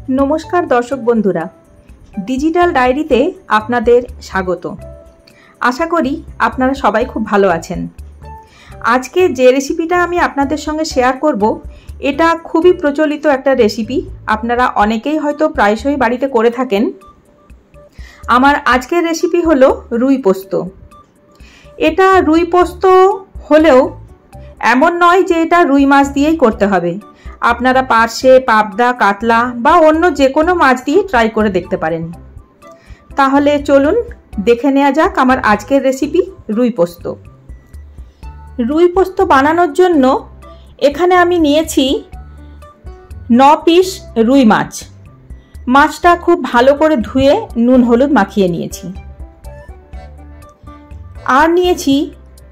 नमस्कार दर्शक बंधुरा डिजिटल डायरीते आपनादेर स्वागत। आशा करी आपनारा सबाई खूब भालो आछेन। आज के जे रेसिपिटा आमी आपनादेर संगे शेयर करब एटा खूबई प्रचलित एकटा रेसिपि। आपनारा अनेकेई हयतो प्रायशई बाड़ीते करे थाकेन। आमार आजकेर रेसिपि हलो रुई पोस्त। एटा रुई पोस्त हलेও एमन नय जे एटा रुई माछ दिएई करते हबे। आपनारा पार्शे पाबदा कातला बा अन्य जे कोनो माछ दिए ट्राई करे देखते पारेन। ताहले चलुन देखे नेওয়া যাক आमार आजकेर रेसिपि रुई पोस्त। रुई पोस्त बानानोर जोन्नो एखाने आमी निয়েছি 9 पिस रुई माछ। माछटा खूब भालो करे धुए नुन हलुद माखिए निয়েছি। আর নিয়েছি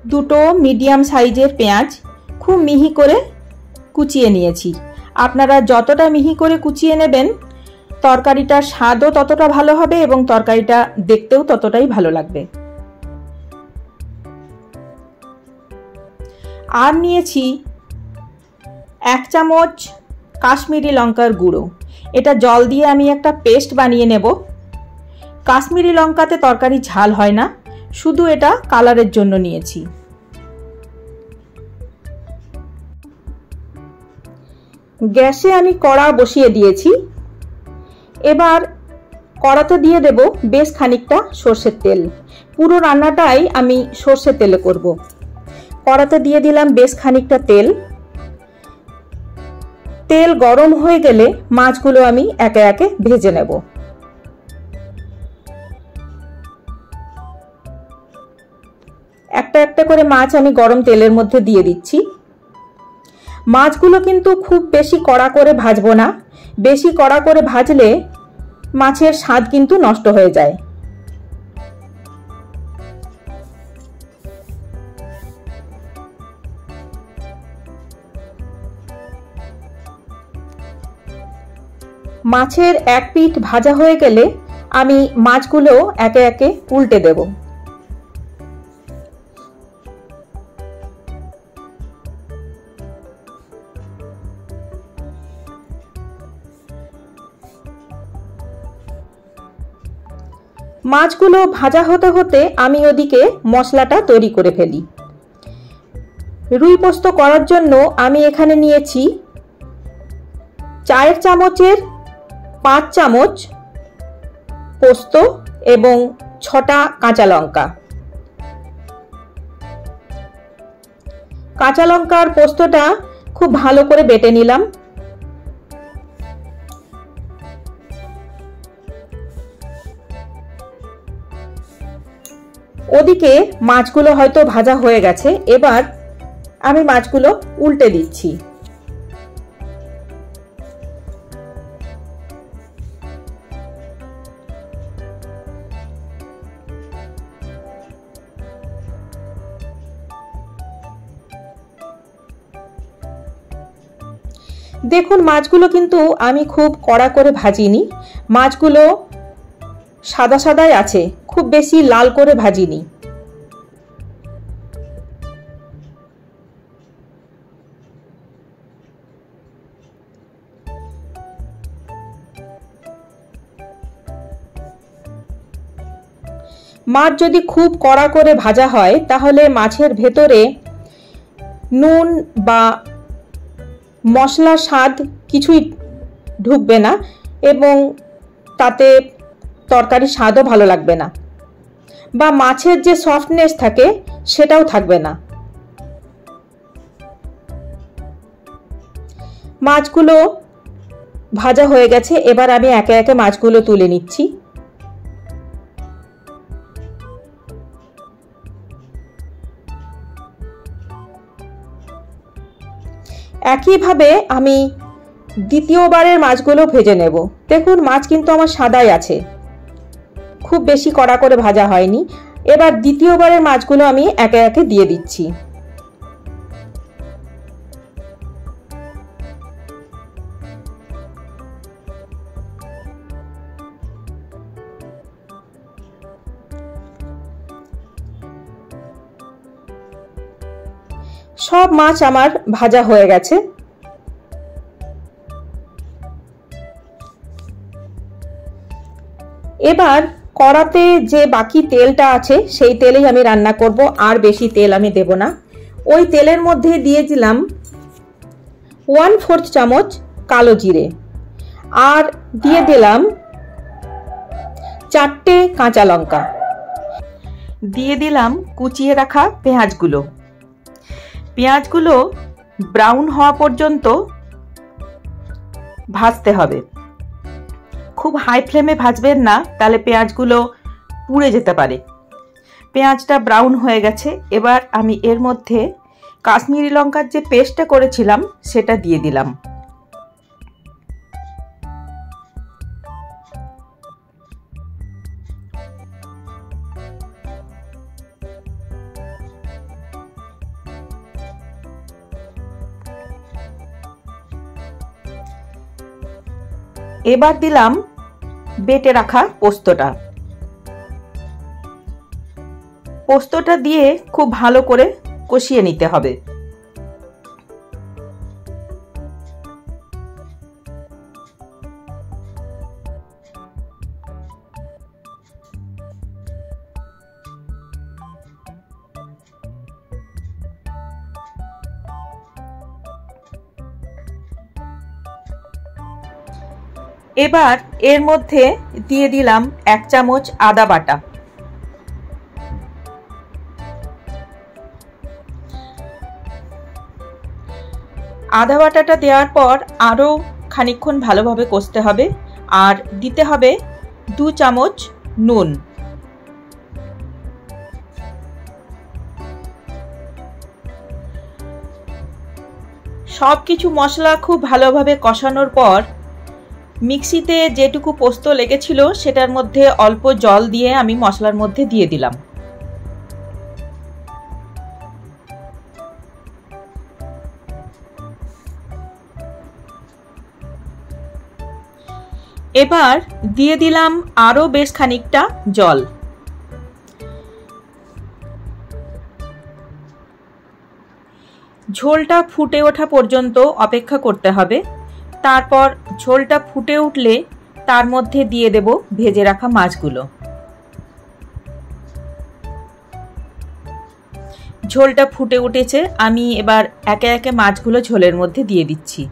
দুটো মিডিয়াম সাইজের পেঁয়াজ खूब मिहि करे कुचिए निয়েছি। আপনারা যতটা মিহি করে কুচিয়ে নেবেন তরকারিটার স্বাদও ততটা ভালো হবে এবং তরকারিটা দেখতেও ততটাই ভালো লাগবে। আর নিয়েছি 1 চামচ কাশ্মীরি লঙ্কার গুঁড়ো। এটা জল দিয়ে আমি একটা পেস্ট বানিয়ে নেব। কাশ্মীরি লঙ্কাতে তরকারি ঝাল হয় না, শুধু এটা কালারের জন্য নিয়েছি। গ্যাসে আমি কড়া বসিয়ে দিয়েছি। এবার কড়াতে দিয়ে দেব বেশ খানিকটা সরষের তেল। পুরো রান্নাটাই আমি সরষের তেলে করব। কড়াতে দিয়ে দিলাম বেশ খানিকটা তেল। তেল গরম হয়ে গেলে মাছগুলো আমি একে একে ভেজে নেব। একটা একটা করে মাছ আমি গরম তেলের মধ্যে দিয়ে দিচ্ছি। মাছগুলো কিন্তু খুব বেশি কড়া করে ভাজবো না। বেশি কড়া করে ভাজলে মাছের স্বাদ কিন্তু নষ্ট হয়ে যায়। মাছের এক পিঠ ভাজা হয়ে গেলে আমি মাছগুলো একে একে উল্টে দেব। মাছগুলো ভাজা হতে হতে আমি ওদিকে মশলাটা তৈরি করে ফেলি। রুই পোস্ত করার জন্য আমি এখানে নিয়েছি চায়ের চামচের 5 চামচ পোস্ত এবং 6টা কাঁচা লঙ্কা। কাঁচা লঙ্কার পোস্তটা খুব ভালো করে বেটে নিলাম। ওদিকে মাছগুলো হয়তো ভাজা হয়ে গেছে। এবার আমি মাছগুলো উল্টে দিচ্ছি। দেখুন মাছগুলো কিন্তু আমি খুব কড়া করে ভাজিনি। মাছগুলো সাদা সাদাই আছে, খুব বেশি লাল করে ভাজিনি। মাছ যদি খুব কড়া করে ভাজা হয় তাহলে মাছের ভেতরে নুন বা মশলার স্বাদ কিছুই ঢুকবে না এবং তাতে তরকারির স্বাদও ভালো লাগবে না, বা মাছের যে সফটনেস থাকে সেটাও থাকবে না। মাছগুলো ভাজা হয়ে গেছে। এবার আমি একে একে মাছগুলো তুলে নিচ্ছি। একইভাবে আমি দ্বিতীয়বারের মাছগুলো ভেজে নেব। দেখুন মাছ কিন্তু আমার সাদাই আছে, খুব বেশি কড়া করে ভাজা হয়নি। এবার দ্বিতীয়বারের মাছগুলো আমি একে একে দিয়ে দিচ্ছি। সব মাছ আমার ভাজা হয়ে গেছে। এবার কড়াতে যে বাকি তেলটা আছে সেই তেলেই আমি রান্না করব, আর বেশি তেল আমি দেব না। ওই তেলের মধ্যে দিয়ে দিলাম 1/4 চামচ কালো জিরে, আর দিয়ে দিলাম 4টে কাঁচা লঙ্কা, দিয়ে দিলাম কুচিয়ে রাখা পেঁয়াজগুলো। পেঁয়াজগুলো ব্রাউন হওয়া পর্যন্ত ভাজতে হবে। খুব হাই ফ্লেমে ভাজবেন না, তাহলে পেঁয়াজগুলো পুড়ে যেতে পারে। পেঁয়াজটা ব্রাউন হয়ে গেছে। এবার আমি এর মধ্যে কাশ্মীরি লঙ্কার যে পেস্টটা করেছিলাম সেটা দিয়ে দিলাম। এবার দিলাম বেটে রাখা পোস্তটা। পোস্তটা দিয়ে খুব ভালো করে কষিয়ে নিতে হবে। এবার এর মধ্যে দিয়ে দিলাম 1 চামচ আদা বাটা। আদা বাটাটা দেওয়ার পর আরও খানিকক্ষণ ভালোভাবে কষতে হবে, আর দিতে হবে 2 চামচ নুন। সব কিছু মশলা খুব ভালোভাবে কষানোর পর মিক্সিতে যেটুকু পোস্ত লেগেছিল সেটার মধ্যে অল্প জল দিয়ে আমি মশলার মধ্যে দিয়ে দিলাম। এবার দিয়ে দিলাম আরও বেশ খানিকটা জল। ঝোলটা ফুটে ওঠা পর্যন্ত অপেক্ষা করতে হবে। তারপর ঝোলটা ফুটে উঠলে তার মধ্যে দিয়ে দেব ভেজে রাখা মাছগুলো। ঝোলটা ফুটে উঠেছে, আমি এবার একে একে মাছগুলো ঝোলের মধ্যে দিয়ে দিচ্ছি।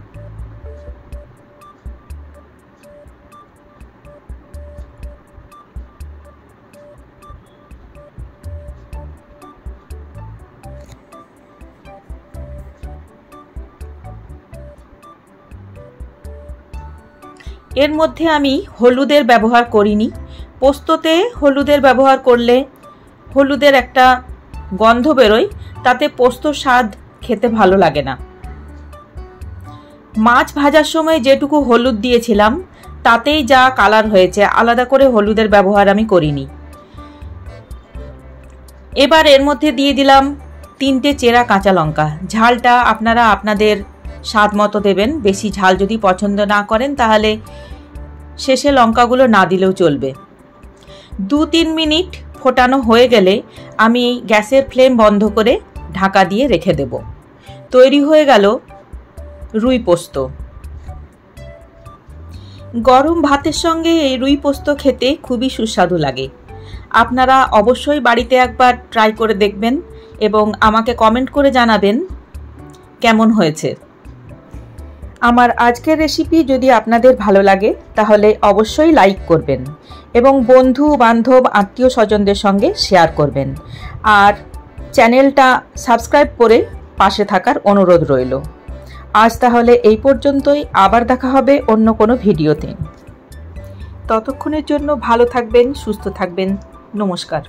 এর মধ্যে আমি হলুদের ব্যবহার করিনি। পোস্ততে হলুদের ব্যবহার করলে হলুদের একটা গন্ধ বেরোয়, তাতে পোস্তর স্বাদ খেতে ভালো লাগে না। মাছ ভাজার সময় যেটুকু হলুদ দিয়েছিলাম তাতেই যা কালার হয়েছে, আলাদা করে হলুদের ব্যবহার আমি করিনি। এবার এর মধ্যে দিয়ে দিলাম 3টে চেরা কাঁচা লঙ্কা। ঝালটা আপনারা আপনাদের স্বাদ মতো দেবেন। বেশি ঝাল যদি পছন্দ না করেন তাহলে শেষে লঙ্কাগুলো না দিলেও চলবে। 2-3 মিনিট ফোটানো হয়ে গেলে আমি গ্যাসের ফ্লেম বন্ধ করে ঢাকা দিয়ে রেখে দেব। তৈরি হয়ে গেল রুই পোস্ত। গরম ভাতের সঙ্গে এই রুই পোস্ত খেতে খুবই সুস্বাদু লাগে। আপনারা অবশ্যই বাড়িতে একবার ট্রাই করে দেখবেন এবং আমাকে কমেন্ট করে জানাবেন কেমন হয়েছে। আমার আজকের রেসিপি যদি আপনাদের ভালো লাগে তাহলে অবশ্যই লাইক করবেন এবং বন্ধু বান্ধব আত্মীয় স্বজনদের সঙ্গে শেয়ার করবেন, আর চ্যানেলটা সাবস্ক্রাইব করে পাশে থাকার অনুরোধ রইল। আজ তাহলে এই পর্যন্তই। আবার দেখা হবে অন্য কোনো ভিডিওতে। ততক্ষণের জন্য ভালো থাকবেন, সুস্থ থাকবেন। নমস্কার।